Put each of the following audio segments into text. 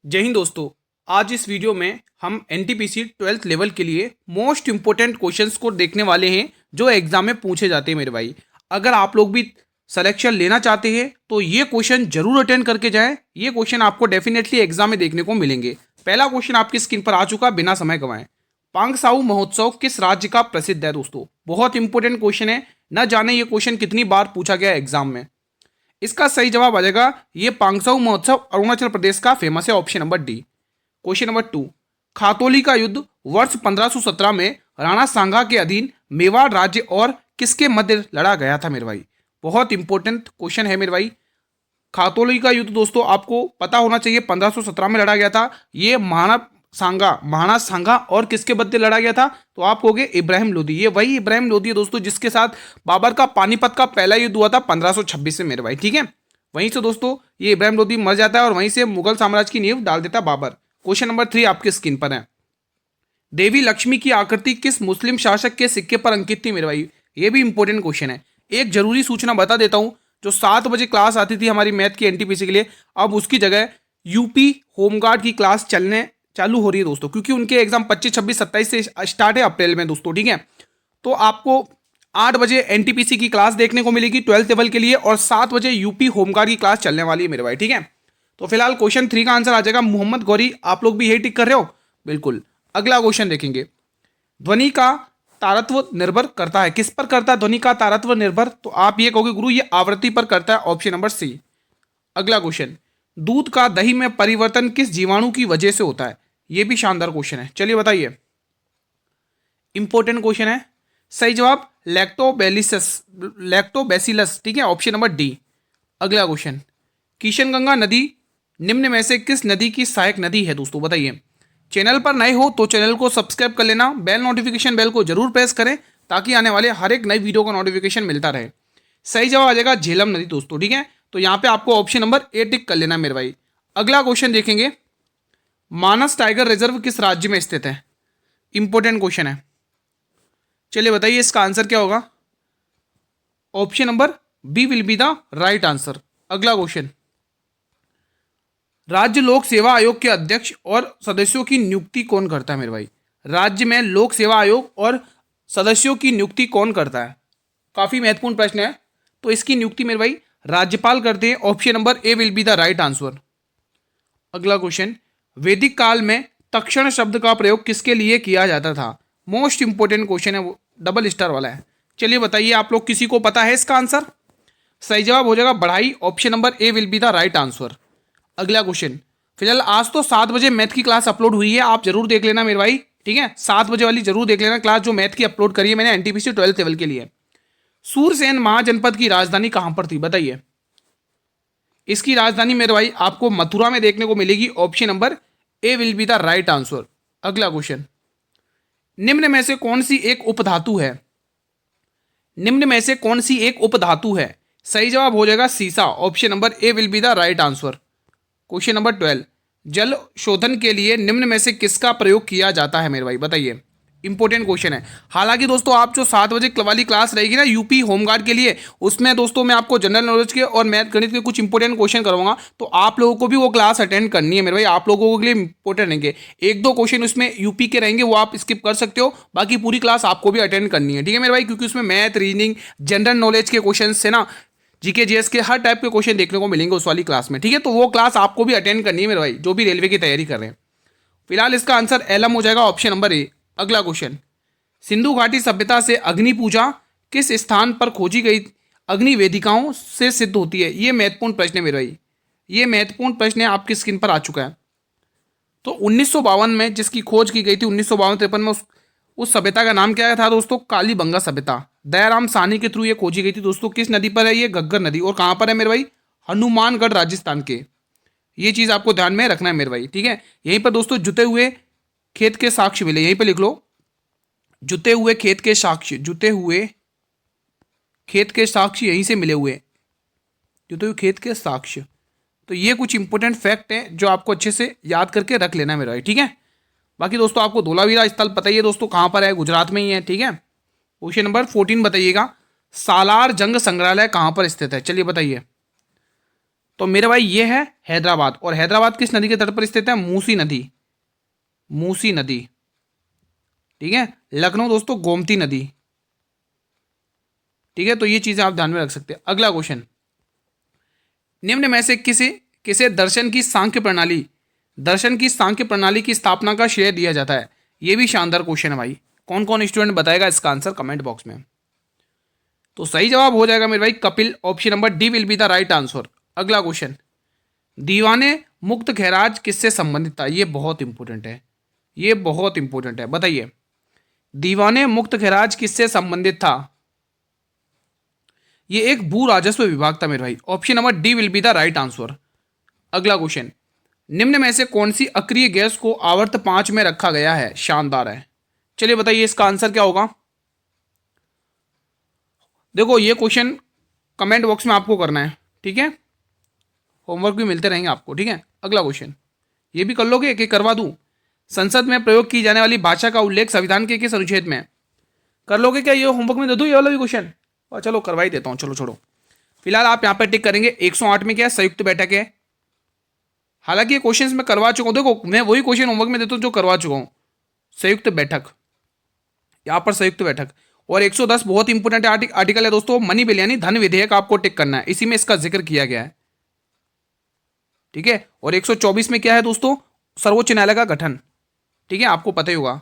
जय हिंद दोस्तों। आज इस वीडियो में हम एनटीपीसी 12th लेवल के लिए मोस्ट इंपोर्टेंट क्वेश्चंस को देखने वाले हैं जो एग्जाम में पूछे जाते हैं मेरे भाई। अगर आप लोग भी सिलेक्शन लेना चाहते हैं तो ये क्वेश्चन जरूर अटेंड करके जाएं। ये क्वेश्चन आपको डेफिनेटली एग्जाम में देखने को मिलेंगे। पहला क्वेश्चन आपकी स्क्रीन पर आ चुका, बिना समय गंवाए। पांगसाऊ महोत्सव किस राज्य का प्रसिद्ध है दोस्तों? बहुत इंपॉर्टेंट क्वेश्चन है, न जाने ये क्वेश्चन कितनी बार पूछा गया एग्जाम में। इसका सही जवाब आ जाएगा ये पांगसाऊ महोत्सव अरुणाचल प्रदेश का फेमस है, option number D. Question number 2, Khatauli का युद्ध वर्ष 1517 में राणा सांगा के अधीन मेवाड़ राज्य और किसके मध्य लड़ा गया था मेरे भाई? बहुत इंपॉर्टेंट क्वेश्चन है मेरे भाई। खातोली का युद्ध दोस्तों आपको पता होना चाहिए 1517 में लड़ा गया था। ये महाराणा सांगा और किसके बदले लड़ा गया था? तो आप कहोगे इब्राहिम लोदी। ये वही इब्राहिम लोदी है दोस्तों जिसके साथ बाबर का पानीपत का पहला युद्ध हुआ था 1526 में मेरे भाई। ठीक है, वहीं से दोस्तों ये इब्राहिम लोदी मर जाता है और वहीं से मुगल साम्राज्य की नींव डाल देता बाबर। क्वेश्चन नंबर 3 आपके स्क्रीन पर है। देवी लक्ष्मी की आकृति किस मुस्लिम शासक के सिक्के पर अंकित थी मेरे भाई? ये भी इंपॉर्टेंट क्वेश्चन है। एक जरूरी सूचना बता देता हूं, जो 7 बजे क्लास आती थी हमारी मैथ की एनटीपीसी के लिए, अब उसकी जगह यूपी होमगार्ड की क्लास चलने चालू हो रही है दोस्तों, क्योंकि उनके एग्जाम 25, 26, 27 से स्टार्ट है अप्रैल में दोस्तों। ठीक है, तो आपको 8 बजे एनटीपीसी की क्लास देखने को मिलेगी 12th लेवल के लिए और 7 बजे यूपी होमगार्ड की क्लास चलने वाली है मेरे भाई। ठीक है, तो फिलहाल क्वेश्चन 3 का आंसर आ जाएगा मोहम्मद गौरी। आप लोग भी यही टिक कर रहे हो? बिल्कुल। अगला क्वेश्चन देखेंगे। ध्वनि का तारत्व निर्भर करता है, किस पर करता है ध्वनि का तारत्व निर्भर? तो आप ये कहोगे गुरु ये आवृत्ति पर करता है, ऑप्शन नंबर सी। अगला क्वेश्चन, दूध का दही में परिवर्तन किस जीवाणु की वजह से होता है? ये भी शानदार क्वेश्चन है, चलिए बताइए। इंपॉर्टेंट क्वेश्चन है। सही जवाब लैक्टोबैसिलस। ठीक है, ऑप्शन नंबर डी। अगला क्वेश्चन, किशनगंगा नदी निम्न में से किस नदी की सहायक नदी है दोस्तों? बताइए। चैनल पर नए हो तो चैनल को सब्सक्राइब कर लेना, बेल नोटिफिकेशन बेल को जरूर प्रेस करें ताकि आने वाले हर एक नई वीडियो का नोटिफिकेशन मिलता रहे। सही जवाब आ जाएगा झेलम नदी दोस्तों। ठीक है, तो यहाँ पे आपको ऑप्शन नंबर ए टिक कर लेना मेरे भाई। अगला क्वेश्चन देखेंगे। मानस टाइगर रिजर्व किस राज्य में स्थित है? इंपॉर्टेंट क्वेश्चन है, चलिए बताइए इसका आंसर क्या होगा? Option number B will be the right answer. अगला क्वेश्चन, राज्य लोक सेवा आयोग के अध्यक्ष और सदस्यों की नियुक्ति कौन करता है मेरे भाई? राज्य में लोक सेवा आयोग और सदस्यों की नियुक्ति कौन करता है? काफी महत्वपूर्ण प्रश्न है। तो इसकी नियुक्ति मेरे भाई राज्यपाल करते हैं, option number A will be the right answer. अगला क्वेश्चन, वैदिक काल में तक्षण शब्द का प्रयोग किसके लिए किया जाता था? मोस्ट इंपोर्टेंट क्वेश्चन है, वो डबल स्टार वाला है। चलिए बताइए, आप लोग किसी को पता है इसका आंसर? सही जवाब हो जाएगा बढ़ाई, option number A will be the right answer. अगला क्वेश्चन, फिलहाल आज तो 7 बजे मैथ की क्लास अपलोड हुई है, आप जरूर देख लेना मेरे भाई। ठीक है, 7 बजे वाली जरूर देख लेना क्लास जो मैथ की अपलोड करी है मैंने एनटीपीसी 12th लेवल के लिए। सूरसेन महाजनपद की राजधानी कहां पर थी? बताइए। इसकी राजधानी मेरे भाई आपको मथुरा में देखने को मिलेगी, option number A will be the right answer. अगला क्वेश्चन, निम्न में से कौन सी एक उपधातु है? निम्न में से कौन सी एक उपधातु है? सही जवाब हो जाएगा सीसा, option number A will be the right answer. Question number 12, जल शोधन के लिए निम्न में से किसका प्रयोग किया जाता है मेरे भाई? बताइए। इंपॉर्टेंट क्वेश्चन है। हालांकि दोस्तों आप जो 7 बजे वाली क्लास रहेगी ना यूपी होमगार्ड के लिए, उसमें दोस्तों मैं आपको जनरल नॉलेज के और मैथ गणित के कुछ इंपॉर्टेंट क्वेश्चन करवाऊंगा, तो आप लोगों को भी वो क्लास अटेंड करनी है मेरे भाई। आप लोगों के लिए इंपॉर्टेंट रहेंगे। 1-2 क्वेश्चन उसमें यूपी के रहेंगे, वो आप स्किप कर सकते हो, बाकी पूरी क्लास आपको भी अटेंड करनी है। ठीक है मेरे भाई, क्योंकि उसमें मैथ, रीजनिंग, जनरल नॉलेज के क्वेश्चन से ना जीके जीएस के हर टाइप के क्वेश्चन देखने को मिलेंगे उस वाली क्लास में। ठीक है, तो वो क्लास आपको भी अटेंड करनी है मेरे भाई, जो भी रेलवे की तैयारी कर रहे हैं। फिलहाल इसका आंसर एलम हो जाएगा, ऑप्शन नंबर ए। अगला क्वेश्चन, सिंधु घाटी सभ्यता से अग्नि पूजा किस स्थान पर खोजी गई अग्नि वेदिकाओं से सिद्ध होती है? ये महत्वपूर्ण प्रश्न है मेरे भाई, ये महत्वपूर्ण प्रश्न है, आपकी स्क्रीन पर आ चुका है। तो 1952 में जिसकी खोज की गई थी, 1952-53 में, उस सभ्यता का नाम क्या था दोस्तों? कालीबंगा सभ्यता। दयाराम साहनी के थ्रू ये खोजी गई थी दोस्तों। किस नदी पर है ये? घग्गर नदी। और कहाँ पर है मेरे भाई? हनुमानगढ़ राजस्थान के। ये चीज आपको ध्यान में रखना है मेरे भाई। ठीक है, यहीं पर दोस्तों जुते हुए खेत के साक्ष्य मिले, यहीं पर लिख लो, जुते हुए खेत के साक्ष्य, जुते हुए खेत के साक्ष्य यहीं से मिले हुए, जुते हुए खेत के साक्ष्य। तो ये कुछ इंपॉर्टेंट फैक्ट है जो आपको अच्छे से याद करके रख लेना है मेरे भाई। ठीक है, बाकी दोस्तों आपको धोलावीरा स्थल पता ही है दोस्तों कहाँ पर है, गुजरात में ही है। ठीक है, क्वेश्चन नंबर 14 बताइएगा, सालार जंग संग्रहालय कहाँ पर स्थित है? चलिए बताइए। तो मेरे भाई ये है हैदराबाद, और हैदराबाद किस नदी के तट पर स्थित है? मूसी नदी, मूसी नदी। ठीक है। लखनऊ दोस्तों गोमती नदी। ठीक है, तो ये चीजें आप ध्यान में रख सकते हैं। अगला क्वेश्चन, निम्न में से किसे किसे दर्शन की सांख्य प्रणाली की स्थापना का श्रेय दिया जाता है? ये भी शानदार क्वेश्चन है भाई। कौन कौन स्टूडेंट बताएगा इसका आंसर कमेंट बॉक्स में। तो सही जवाब हो जाएगा मेरे भाई Kapil, option number D will be the right answer. अगला क्वेश्चन, दीवाने मुक्त खैराज किससे संबंधित था? ये बहुत इंपॉर्टेंट है, ये बहुत इंपॉर्टेंट है, बताइए दीवाने मुक्त खैराज किससे संबंधित था? ये एक भू राजस्व विभाग था मेरे भाई, option number D will be the right answer. अगला क्वेश्चन, निम्न में से कौन सी अक्रिय गैस को आवर्त 5 में रखा गया है? शानदार है, चलिए बताइए इसका आंसर क्या होगा। देखो ये क्वेश्चन कमेंट बॉक्स में आपको करना है, ठीक है, होमवर्क भी मिलते रहेंगे आपको, ठीक है। अगला क्वेश्चन, ये भी कर लोगे कि करवा दूं? संसद में प्रयोग की जाने वाली भाषा का उल्लेख संविधान के किस अनुच्छेद में? कर लोगे क्या? ये होमवर्क में दे दूं ये वाला भी क्वेश्चन? चलो करवा ही देता हूं, चलो छोड़ो। फिलहाल आप यहां पर टिक करेंगे। 108 में क्या है? संयुक्त बैठक है। हालांकि ये क्वेश्चन मैं करवा चुका हूं, देखो मैं वही क्वेश्चन होमवर्क में देता हूं जो करवा चुका हूं। संयुक्त बैठक, यहां पर संयुक्त बैठक। और 110 बहुत इंपॉर्टेंट आर्टिकल है दोस्तों, मनी बिल यानी धन विधेयक आपको टिक करना है, इसी में इसका जिक्र किया गया है, ठीक है। और 124 में क्या है दोस्तों? सर्वोच्च न्यायालय का गठन, ठीक है, आपको पता ही होगा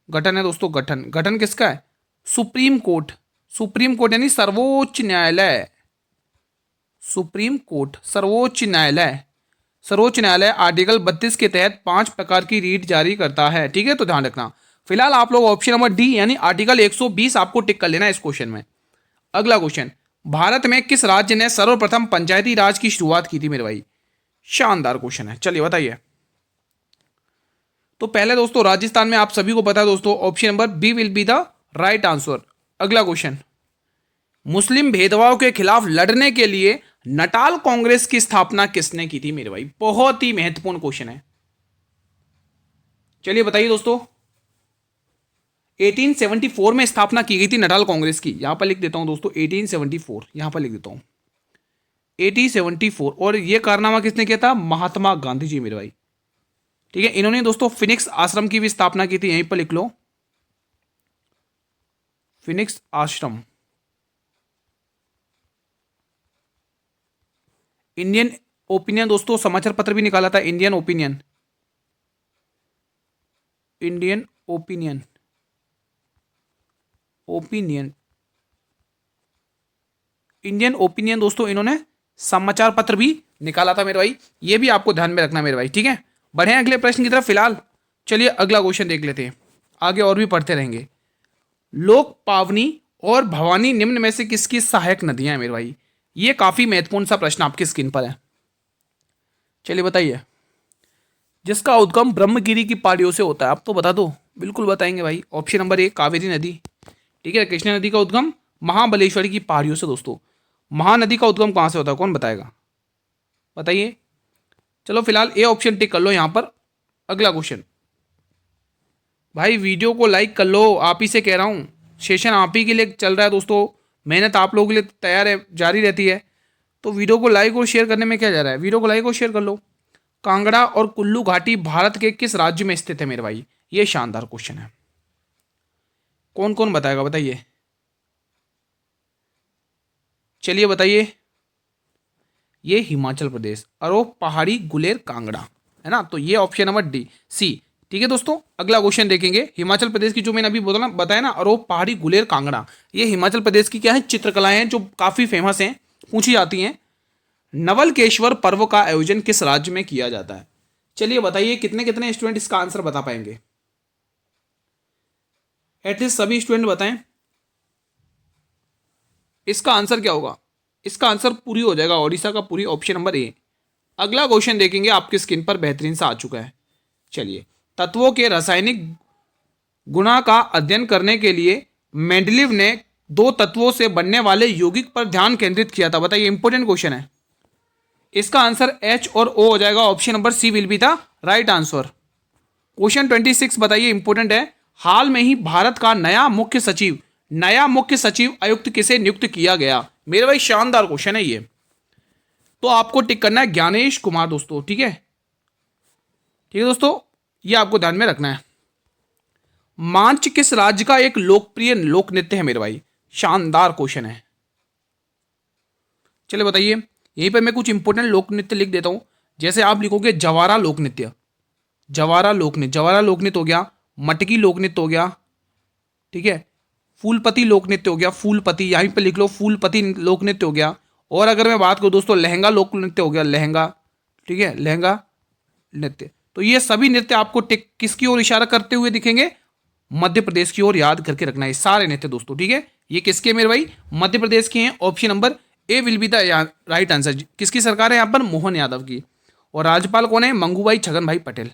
गठन है दोस्तों। गठन, गठन किसका है? सुप्रीम कोर्ट, सुप्रीम कोर्ट यानी सर्वोच्च न्यायालय, सुप्रीम कोर्ट सर्वोच्च न्यायालय। सर्वोच्च न्यायालय आर्टिकल 32 के तहत 5 प्रकार की रीट जारी करता है, ठीक है, तो ध्यान रखना। फिलहाल आप लोग ऑप्शन नंबर डी यानी आर्टिकल 120 आपको टिक कर लेना है इस क्वेश्चन में। अगला क्वेश्चन, भारत में किस राज्य ने सर्वप्रथम पंचायती राज की शुरुआत की थी मेरे भाई? शानदार क्वेश्चन है, चलिए बताइए। तो पहले दोस्तों राजस्थान में, आप सभी को पता है दोस्तों, option number B will be the right answer. अगला क्वेश्चन, मुस्लिम भेदभाव के खिलाफ लड़ने के लिए नटाल कांग्रेस की स्थापना किसने की थी मेरे भाई? बहुत ही महत्वपूर्ण क्वेश्चन है, चलिए बताइए दोस्तों। 1874 में स्थापना की गई थी नटाल कांग्रेस की, यहां पर लिख देता हूं दोस्तों 1874, यहां पर लिख देता हूं 1874। और यह कारनामा किसने किया था? महात्मा गांधी जी मेरे भाई, ठीक है। इन्होंने दोस्तों फिनिक्स आश्रम की भी स्थापना की थी, यहीं पर लिख लो फिनिक्स आश्रम। इंडियन ओपिनियन दोस्तों समाचार पत्र भी निकाला था, Indian opinion, Indian opinion, opinion, Indian opinion दोस्तों इन्होंने समाचार पत्र भी निकाला था मेरे भाई, ये भी आपको ध्यान में रखना मेरे भाई, ठीक है। बढ़े अगले प्रश्न की तरफ। फिलहाल चलिए अगला क्वेश्चन देख लेते हैं, आगे और भी पढ़ते रहेंगे। लोक, पावनी और भवानी निम्न में से किसकी सहायक नदियां हैं मेरे भाई? ये काफी महत्वपूर्ण सा प्रश्न आपकी स्क्रीन पर है, चलिए बताइए। जिसका उद्गम ब्रह्मगिरी की पहाड़ियों से होता है, आप तो बता दो। बिल्कुल बताएंगे भाई, ऑप्शन नंबर ए कावेरी नदी, ठीक है। कृष्णा नदी का उद्गम महाबलेश्वरी की पहाड़ियों से दोस्तों। महानदी का उद्गम कहां से होता है, कौन बताएगा? बताइए। चलो फिलहाल ए ऑप्शन टिक कर लो यहां पर। अगला क्वेश्चन, भाई वीडियो को लाइक कर लो, आप ही से कह रहा हूं, सेशन आप ही के लिए चल रहा है दोस्तों, मेहनत आप लोगों के लिए तैयार है, जारी रहती है, तो वीडियो को लाइक और शेयर करने में क्या जा रहा है? वीडियो को लाइक और शेयर कर लो। कांगड़ा और कुल्लू घाटी भारत के किस राज्य में स्थित है मेरे भाई? ये शानदार क्वेश्चन है, कौन कौन बताएगा बताइए, चलिए बताइए। ये हिमाचल प्रदेश, अरोप पहाड़ी गुलेर कांगड़ा, है ना, तो ये ऑप्शन नंबर डी सी, ठीक है दोस्तों। अगला क्वेश्चन देखेंगे, हिमाचल प्रदेश की जो मैंने अभी बताया ना, अरोप पहाड़ी गुलेर कांगड़ा, ये हिमाचल प्रदेश की क्या है? चित्रकलाएं हैं जो काफी फेमस हैं, पूछी जाती हैं। नवलकेश्वर पर्व का आयोजन किस राज्य में किया जाता है? चलिए बताइए, कितने कितने स्टूडेंट इसका आंसर बता पाएंगे? एटलीस्ट सभी स्टूडेंट बताएं इसका आंसर क्या होगा। इसका आंसर पूरी हो जाएगा ओडिशा का पूरी, ऑप्शन नंबर ए। अगला क्वेश्चन देखेंगे, आपकी स्क्रीन पर बेहतरीन सा आ चुका है, चलिए। तत्वों के रासायनिक गुणा का अध्ययन करने के लिए मेंडलीव ने 2 तत्वों से बनने वाले यौगिक पर ध्यान केंद्रित किया था, बताइए, इंपॉर्टेंट क्वेश्चन है। इसका आंसर एच और ओ हो जाएगा, option number C will be the right answer. Question 26 बताइए, इंपॉर्टेंट है। हाल में ही भारत का नया मुख्य सचिव आयुक्त किसे नियुक्त किया गया? मेरे भाई शानदार क्वेश्चन है ये। तो आपको टिक करना है ज्ञानेश कुमार दोस्तों, ठीक है। ठीक है दोस्तों, ये आपको ध्यान में रखना है। मांच किस राज्य का एक लोकप्रिय लोक नृत्य है मेरे भाई? शानदार क्वेश्चन है। चलिए बताइए, यहीं पर मैं कुछ इंपॉर्टेंट लोक नृत्य लिख देता हूं। जैसे आप लिखोगे जवारा लोक नृत्य, जवारा लोक नृत्य, जवारा लोक नृत्य हो गया। मटकी लोक नृत्य हो गया, ठीक है। फूलपति लोक नृत्य हो गया, फूलपति यहीं पे लिख लो, फूलपति लोक नृत्य हो गया। और अगर मैं बात करूं दोस्तों, लहंगा लोक नृत्य हो गया, लहंगा, ठीक है, लहंगा नृत्य। तो ये सभी नृत्य आपको टिक किसकी ओर इशारा करते हुए दिखेंगे? मध्य प्रदेश की ओर, याद करके रखना है सारे नृत्य दोस्तों, ठीक है। ये किसके मेरे भाई? मध्य प्रदेश के हैं। Option number A will be the right answer. किसकी सरकार है यहाँ पर? मोहन यादव की। और राज्यपाल कौन है? मंगूभाई छगन भाई पटेल,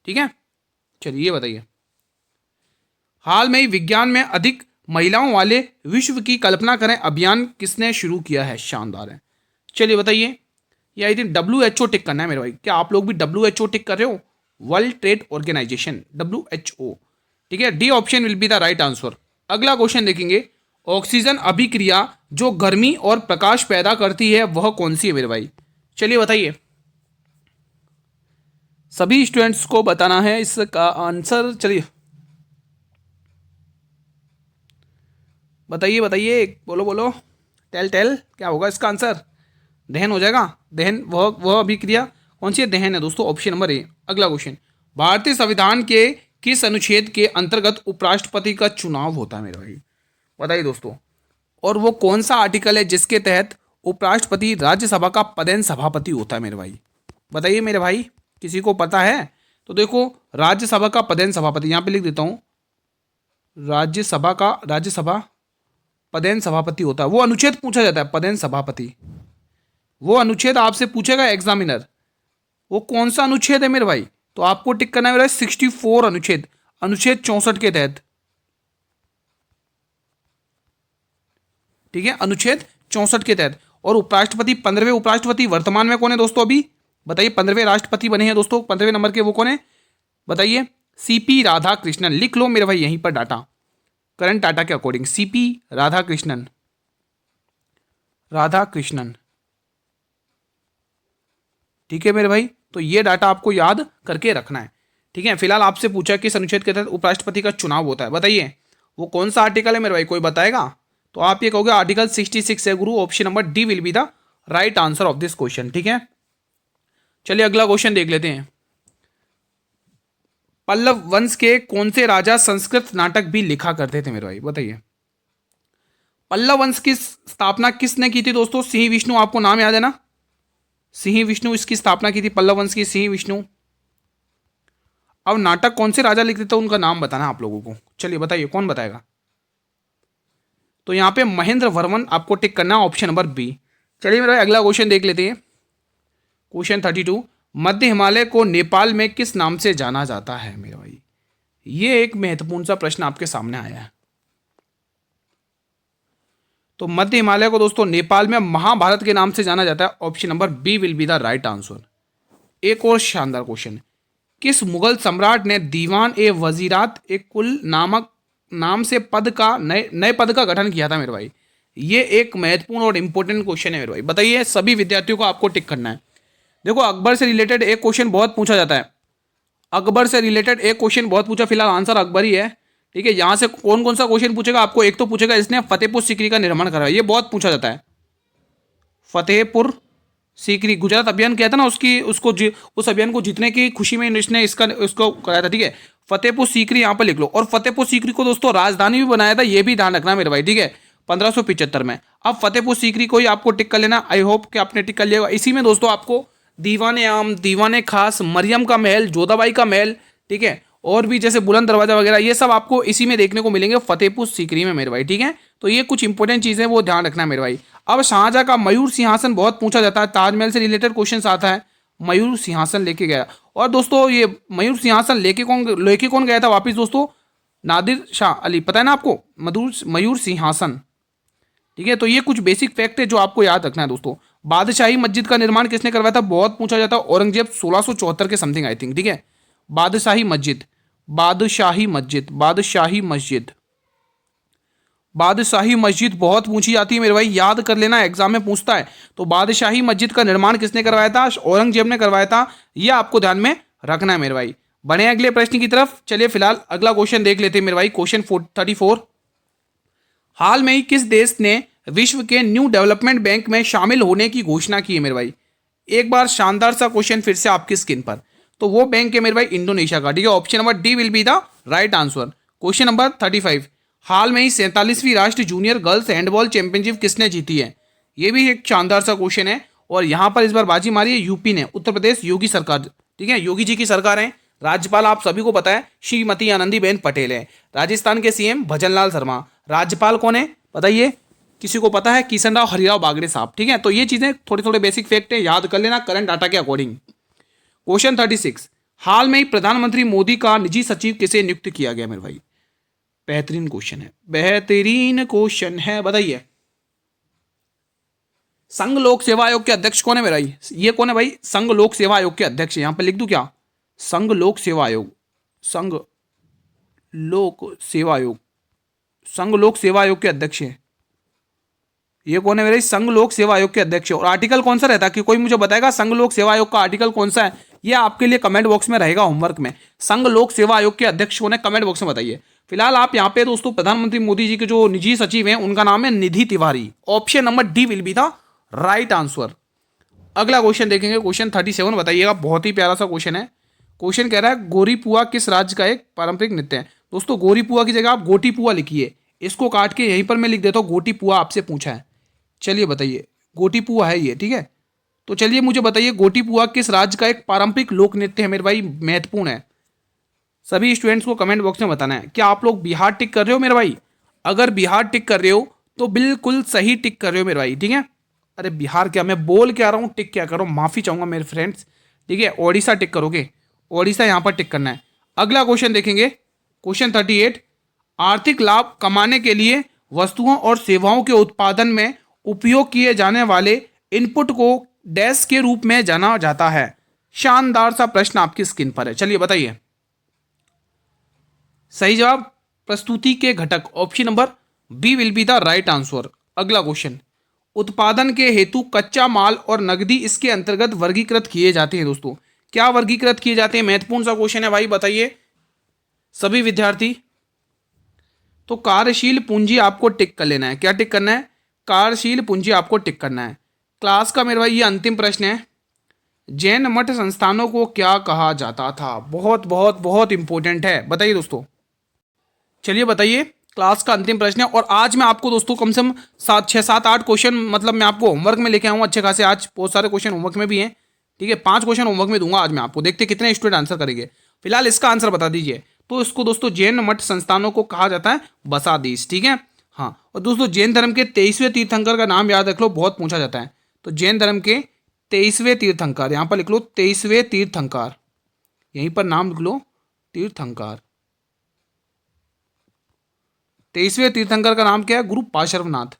ठीक है। चलिए ये बताइए, हाल में ही विज्ञान में अधिक महिलाओं वाले विश्व की कल्पना करें अभियान किसने शुरू किया है? शानदार है। चलिए बताइए, ये आई थिंक WHO टिक करना है मेरे भाई। क्या आप लोग भी WHO टिक कर रहे हो? वर्ल्ड ट्रेड ऑर्गेनाइजेशन, WHO, ठीक है। D option will be the right answer. अगला क्वेश्चन देखेंगे, ऑक्सीजन अभिक्रिया जो गर्मी और प्रकाश पैदा करती है वह कौन सी है मेरे भाई? चलिए बताइए, सभी स्टूडेंट्स को बताना है इसका आंसर। चलिए बताइए बताइए, बोलो बोलो, टेल टेल, क्या होगा इसका आंसर? दहन हो जाएगा। दहन, वह अभिक्रिया कौन सी है? दहन है दोस्तों, ऑप्शन नंबर ए। अगला क्वेश्चन, भारतीय संविधान के किस अनुच्छेद के अंतर्गत उपराष्ट्रपति का चुनाव होता है मेरे भाई? बताइए दोस्तों। और वो कौन सा आर्टिकल है जिसके तहत उपराष्ट्रपति राज्यसभा का पदेन सभापति होता है मेरे भाई? बताइए मेरे भाई, किसी को पता है? तो देखो, राज्यसभा का पदेन सभापति, यहां पे लिख देता हूं, राज्यसभा पदेन सभापति होता है। वो अनुच्छेद पूछा जाता है, पदेन सभापति, वो अनुच्छेद आपसे पूछेगा एग्जामिनर। वो कौन सा अनुच्छेद है मेरे भाई? तो आपको टिक करना है मेरा 64 अनुच्छेद, अनुच्छेद 64 के तहत, ठीक है, अनुच्छेद 64 के तहत। और उपराष्ट्रपति, 15वें उपराष्ट्रपति वर्तमान में कौन है दोस्तों? अभी बताइए, 15वें राष्ट्रपति बने हैं दोस्तों, 15वें नंबर के वो कौन है? बताइए। CP राधाकृष्णन, लिख लो मेरे भाई यहीं पर डाटा, करंट डाटा के अकॉर्डिंग CP राधाकृष्णन, ठीक है मेरे भाई। तो ये डाटा आपको याद करके रखना है, ठीक है। फिलहाल आपसे पूछा किस अनुच्छेद के तहत उपराष्ट्रपति का चुनाव होता है, बताइए वो कौन सा आर्टिकल है मेरे भाई? कोई बताएगा? तो आप ये कहोगे आर्टिकल 66 है गुरु। Option number D will be the right answer of this question, ठीक है। चलिए अगला क्वेश्चन देख लेते हैं, पल्लव वंश के कौन से राजा संस्कृत नाटक भी लिखा करते थे मेरे भाई? बताइए। पल्लव वंश की स्थापना किसने की थी दोस्तों? सिंह विष्णु, आपको नाम याद है ना? सिंह विष्णु इसकी स्थापना की थी, पल्लव वंश की, सिंह विष्णु। अब नाटक कौन से राजा लिखते थे उनका नाम बताना आप लोगों को। चलिए बताइए, कौन बताएगा? तो यहां पे महेंद्र वर्मन आपको टिक करना है, ऑप्शन नंबर बी। चलिए मेरा अगला क्वेश्चन देख लेते हैं, क्वेश्चन 32, मध्य हिमालय को नेपाल में किस नाम से जाना जाता है मेरे भाई? ये एक महत्वपूर्ण सा प्रश्न आपके सामने आया है। तो मध्य हिमालय को दोस्तों नेपाल में महाभारत के नाम से जाना जाता है, option number B will be the right answer. एक और शानदार क्वेश्चन, किस मुगल सम्राट ने दीवान ए वजीरात ए कुल नामक नाम से पद का नए पद का गठन किया था मेरे भाई? ये एक महत्वपूर्ण और इंपॉर्टेंट क्वेश्चन है मेरे भाई। बताइए, सभी विद्यार्थियों को आपको टिक करना है। देखो, अकबर से रिलेटेड एक क्वेश्चन बहुत पूछा जाता है, अकबर से रिलेटेड एक क्वेश्चन बहुत पूछा, फिलहाल आंसर अकबर ही है, ठीक है। यहां से कौन कौन सा क्वेश्चन पूछेगा आपको? एक तो पूछेगा इसने फतेहपुर सीकरी का निर्माण करा, ये बहुत पूछा जाता है। फतेहपुर सीकरी गुजरात अभियान किया था ना, उस अभियान को जीतने की खुशी में इसने उसको कराया था, ठीक है। फतेहपुर सीकरी यहाँ पर लिख लो। और फतेहपुर सीकरी को दोस्तों राजधानी भी बनाया था, ये भी ध्यान रखना मेरे भाई, ठीक है, 1575 में। अब फतेहपुर सीकरी को ही आपको टिक कर लेना। आई होप कि आपने टिक कर लिया। इसी में दोस्तों आपको दीवाने आम, दीवाने खास, मरियम का महल, जोधाबाई का महल, ठीक है, और भी जैसे बुलंद दरवाजा वगैरह, ये सब आपको इसी में देखने को मिलेंगे, फतेहपुर सीकरी में मेरे भाई, ठीक है। तो ये कुछ इंपॉर्टेंट चीजें वो ध्यान रखना है मेरे भाई। अब शाहजहां का मयूर सिंहासन बहुत पूछा जाता है, ताजमहल से रिलेटेड क्वेश्चन आता है, मयूर सिंहासन लेके गया। और दोस्तों ये मयूर सिंहासन लेके कौन गया था वापिस दोस्तों? नादिर शाह अली, पता है ना आपको, मयूर सिंहासन, ठीक है। तो ये कुछ बेसिक फैक्ट है जो आपको याद रखना है दोस्तों। बादशाही मस्जिद का निर्माण किसने करवाया था? बहुत पूछा जाता है, औरंगजेब 1674 के समथिंग आई थिंक, ठीक है। बादशाही मस्जिद, बादशाही मस्जिद बहुत पूछी जाती है मेरे भाई, याद कर लेना, एग्जाम में पूछता है। तो बादशाही मस्जिद का निर्माण किसने करवाया था? औरंगजेब ने करवाया था। यह आपको ध्यान में रखना है मेरे भाई। बढ़े अगले प्रश्न की तरफ। चलिए फिलहाल अगला क्वेश्चन देख लेते हैं मेरे भाई। क्वेश्चन 34, हाल में ही किस देश ने विश्व के न्यू डेवलपमेंट बैंक में शामिल होने की घोषणा की है मेरे भाई? एक बार शानदार सा क्वेश्चन फिर से आपकी स्क्रीन पर। तो वो बैंक है मेरे भाई इंडोनेशिया का, ठीक है। Option number D will be the right answer. Question number 35, हाल में ही 47वीं राष्ट्रीय जूनियर गर्ल्स हैंडबॉल चैंपियनशिप किसने जीती है? ये भी एक शानदार सा क्वेश्चन है और यहाँ पर इस बार बाजी मारी है यूपी ने, उत्तर प्रदेश योगी सरकार, ठीक है। योगी जी की सरकार है। राज्यपाल आप सभी को पता है श्रीमती आनंदीबेन पटेल है। राजस्थान के सीएम भजनलाल शर्मा। राज्यपाल कौन है बताइए? किसी को पता है? किशन राव हरिराव बागड़े साहब, ठीक है। तो ये चीजें थोड़े थोड़े बेसिक फैक्ट है, याद कर लेना करंट डाटा के अकॉर्डिंग। क्वेश्चन 36, हाल में ही प्रधानमंत्री मोदी का निजी सचिव किसे नियुक्त किया गया मेरे भाई? बेहतरीन क्वेश्चन है, बेहतरीन क्वेश्चन है, बताइए। संघ लोक सेवा आयोग के अध्यक्ष कौन है मेरा भाई? ये कौन है भाई? संघ लोक सेवा आयोग के अध्यक्ष। यहां पर लिख दूं क्या? संघ लोक सेवा आयोग, संघ लोक सेवा आयोग, संघ लोक सेवा आयोग के अध्यक्ष है। ये कौन है मेरे? संघ लोक सेवा आयोग के अध्यक्ष। और आर्टिकल कौन सा रहता है कि कोई मुझे बताएगा संघ लोक सेवा आयोग का आर्टिकल कौन सा है? ये आपके लिए कमेंट बॉक्स में रहेगा होमवर्क में। संघ लोक सेवा आयोग के अध्यक्ष कौन है? कमेंट बॉक्स में बताइए। फिलहाल आप यहाँ पे दोस्तों प्रधानमंत्री मोदी जी के जो निजी सचिव हैं उनका नाम है Nidhi Tiwari. Option number D will be था राइट आंसर। अगला क्वेश्चन देखेंगे, क्वेश्चन 37, बताइएगा। बहुत ही प्यारा सा क्वेश्चन है। क्वेश्चन कह रहा है गोरीपुआ किस राज्य का एक पारंपरिक नृत्य है? दोस्तों गोरीपुआ की जगह आप गोटीपुआ लिखिए। इसको काट के यहीं पर मैं लिख देता हूँ गोटीपुआ, आपसे पूछा है। चलिए बताइए, गोटीपुआ है ये, ठीक है। तो चलिए मुझे बताइए गोटीपुआ किस राज्य का एक पारंपरिक लोक नृत्य है मेरे भाई? महत्वपूर्ण है, सभी स्टूडेंट्स को कमेंट बॉक्स में बताना है। क्या आप लोग बिहार टिक कर रहे हो मेरे भाई? अगर बिहार टिक कर रहे हो तो बिल्कुल सही टिक कर रहे हो मेरे भाई, ठीक है। अरे बिहार क्या, मैं बोल क्या रहा हूँ, टिक क्या कर रहा हूँ, माफी चाहूंगा मेरे फ्रेंड्स, ठीक है। ओडिशा टिक करोगे, ओडिशा यहां पर टिक करना है। अगला क्वेश्चन देखेंगे, क्वेश्चन 38, आर्थिक लाभ कमाने के लिए वस्तुओं और सेवाओं के उत्पादन में उपयोग किए जाने वाले इनपुट को डैश के रूप में जाना जाता है। शानदार सा प्रश्न आपकी स्क्रीन पर है, चलिए बताइए। सही जवाब प्रस्तुति के घटक, option number B will be the right answer. अगला क्वेश्चन, उत्पादन के हेतु कच्चा माल और नकदी इसके अंतर्गत वर्गीकृत किए जाते हैं। दोस्तों क्या वर्गीकृत किए जाते हैं? महत्वपूर्ण सा क्वेश्चन है भाई, बताइए सभी विद्यार्थी। तो कार्यशील पूंजी आपको टिक कर लेना है। क्या टिक करना है? कार्यशील पूंजी आपको टिक करना है। क्लास का मेरे भाई ये अंतिम प्रश्न है, जैन मठ संस्थानों को क्या कहा जाता था? बहुत बहुत बहुत इंपॉर्टेंट है, बताइए दोस्तों। चलिए बताइए, क्लास का अंतिम प्रश्न है। और आज मैं आपको दोस्तों कम से कम 6-7-8 क्वेश्चन मतलब मैं आपको होमवर्क में लेके आऊँगा अच्छे खासे। आज बहुत सारे क्वेश्चन होमवर्क में भी हैं, ठीक है। 5 क्वेश्चन होमवर्क में दूंगा आज मैं आपको, देखते कितने स्टूडेंट आंसर करेंगे। फिलहाल इसका आंसर बता दीजिए। तो इसको दोस्तों जैन मठ संस्थानों को कहा जाता है बसादीस, ठीक है। हाँ, और दोस्तों जैन धर्म के 23वें तीर्थंकर का नाम याद रख लो, बहुत पूछा जाता है। तो जैन धर्म के 23वें तीर्थंकर, यहाँ पर लिख लो 23वें तीर्थंकर, यहीं पर नाम लिख लो तीर्थंकर। 23वें तीर्थंकर का नाम क्या है? गुरु पार्श्वनाथ,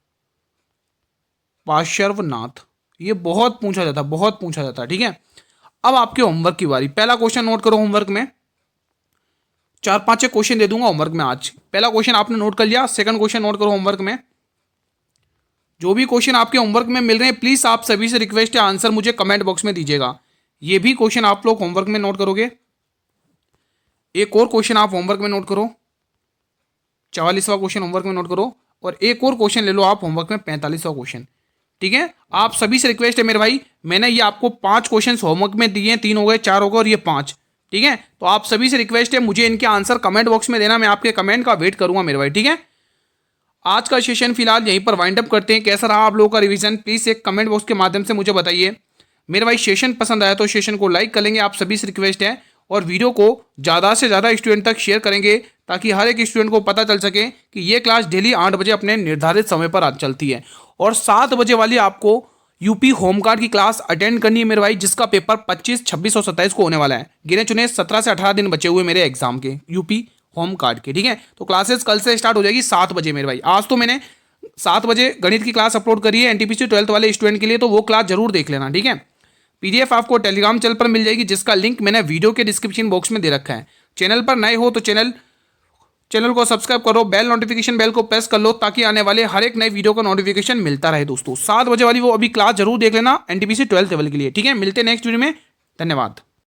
पार्श्वनाथ। ये बहुत पूछा जाता है, बहुत पूछा जाता है, ठीक है। अब आपके होमवर्क की बारी। पहला क्वेश्चन नोट करो होमवर्क में, 4-5 क्वेश्चन दे दूंगा होमवर्क में आज। पहला क्वेश्चन आपने नोट कर लिया, सेकंड क्वेश्चन नोट करो होमवर्क में। जो भी क्वेश्चन आपके होमवर्क में मिल रहे हैं प्लीज आप सभी से रिक्वेस्ट है आंसर मुझे कमेंट बॉक्स में दीजिएगा। ये भी क्वेश्चन आप लोग होमवर्क में नोट करोगे। एक और क्वेश्चन आप होमवर्क में नोट करो, 44वां क्वेश्चन होमवर्क में नोट करो। और एक और क्वेश्चन ले लो आप होमवर्क में, 45वां क्वेश्चन, ठीक है। आप सभी से रिक्वेस्ट है मेरे भाई, मैंने ये आपको 5 क्वेश्चन होमवर्क में दिए हैं, 3 हो गए, 4 हो गए और ये 5, ठीक है। तो आप सभी से रिक्वेस्ट है मुझे इनके आंसर कमेंट बॉक्स में देना, मैं आपके कमेंट का वेट करूंगा मेरे भाई, ठीक है। आज का सेशन फिलहाल यहीं पर वाइंड अप करते हैं। कैसा रहा आप लोगों का रिवीजन, प्लीज एक कमेंट बॉक्स के माध्यम से मुझे बताइए। मेरे भाई सेशन पसंद आया तो सेशन को लाइक कर लेंगे, आप सभी से रिक्वेस्ट है। और वीडियो को ज़्यादा से ज़्यादा स्टूडेंट तक शेयर करेंगे ताकि हर एक स्टूडेंट को पता चल सके कि ये क्लास डेली 8 बजे अपने निर्धारित समय पर चलती है। और 7 बजे वाली आपको यूपी होम गार्ड की क्लास अटेंड करनी है मेरे भाई, जिसका पेपर 25, 26 और 27 को होने वाला है। गिने चुने 17 से 18 दिन बचे हुए मेरे एग्जाम के यूपी होम गार्ड के, ठीक है। तो क्लासेस कल से स्टार्ट हो जाएगी 7 बजे मेरे भाई। आज तो मैंने 7 बजे गणित की क्लास अपलोड करी है एनटीपीसी 12th वाले स्टूडेंट के लिए, तो वो क्लास जरूर देख लेना, ठीक है। पीडीएफ आपको टेलीग्राम चैनल पर मिल जाएगी, जिसका लिंक मैंने वीडियो के डिस्क्रिप्शन बॉक्स में दे रखा है। चैनल पर नए हो तो चैनल चैनल को सब्सक्राइब करो, बेल नोटिफिकेशन बेल को प्रेस कर लो ताकि आने वाले हर एक नए वीडियो का नोटिफिकेशन मिलता रहे दोस्तों। 7 बजे वाली वो अभी क्लास जरूर देख लेना एनटीपीसी 12th लेवल के लिए। ठीक है, मिलते हैं नेक्स्ट वीडियो में। धन्यवाद।